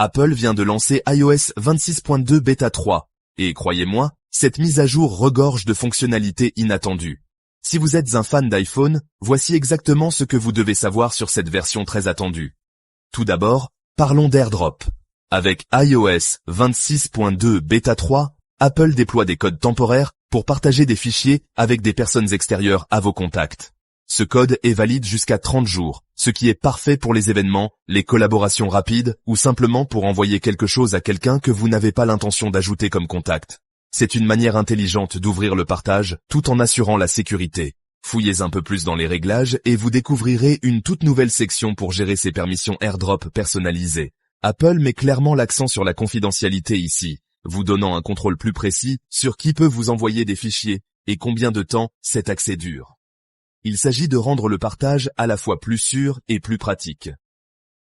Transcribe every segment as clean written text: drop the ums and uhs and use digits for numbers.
Apple vient de lancer iOS 26.2 Beta 3, et croyez-moi, cette mise à jour regorge de fonctionnalités inattendues. Si vous êtes un fan d'iPhone, voici exactement ce que vous devez savoir sur cette version très attendue. Tout d'abord, parlons d'AirDrop. Avec iOS 26.2 Beta 3, Apple déploie des codes temporaires pour partager des fichiers avec des personnes extérieures à vos contacts. Ce code est valide jusqu'à 30 jours, ce qui est parfait pour les événements, les collaborations rapides ou simplement pour envoyer quelque chose à quelqu'un que vous n'avez pas l'intention d'ajouter comme contact. C'est une manière intelligente d'ouvrir le partage tout en assurant la sécurité. Fouillez un peu plus dans les réglages et vous découvrirez une toute nouvelle section pour gérer ces permissions AirDrop personnalisées. Apple met clairement l'accent sur la confidentialité ici, vous donnant un contrôle plus précis sur qui peut vous envoyer des fichiers et combien de temps cet accès dure. Il s'agit de rendre le partage à la fois plus sûr et plus pratique.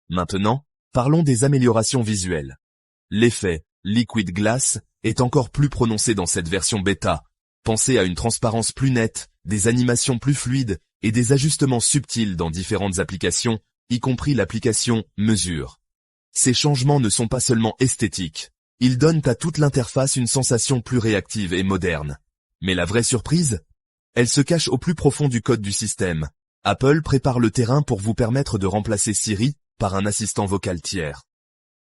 Maintenant, parlons des améliorations visuelles. L'effet Liquid Glass est encore plus prononcé dans cette version bêta. Pensez à une transparence plus nette, des animations plus fluides et des ajustements subtils dans différentes applications, y compris l'application Mesure. Ces changements ne sont pas seulement esthétiques, ils donnent à toute l'interface une sensation plus réactive et moderne. Mais la vraie surprise ? Elle se cache au plus profond du code du système. Apple prépare le terrain pour vous permettre de remplacer Siri par un assistant vocal tiers.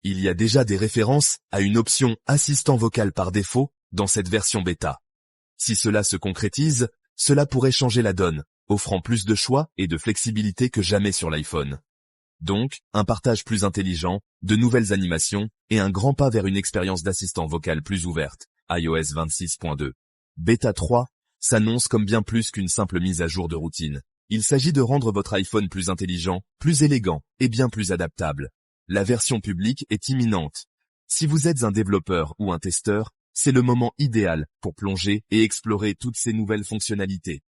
Il y a déjà des références à une option assistant vocal par défaut dans cette version bêta. Si cela se concrétise, cela pourrait changer la donne, offrant plus de choix et de flexibilité que jamais sur l'iPhone. Donc, un partage plus intelligent, de nouvelles animations et un grand pas vers une expérience d'assistant vocal plus ouverte. iOS 26.2. Beta 3 s'annonce comme bien plus qu'une simple mise à jour de routine. Il s'agit de rendre votre iPhone plus intelligent, plus élégant et bien plus adaptable. La version publique est imminente. Si vous êtes un développeur ou un testeur, c'est le moment idéal pour plonger et explorer toutes ces nouvelles fonctionnalités.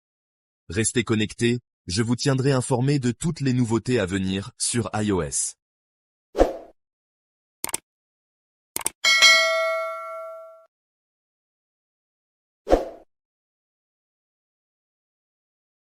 Restez connectés, je vous tiendrai informé de toutes les nouveautés à venir sur iOS.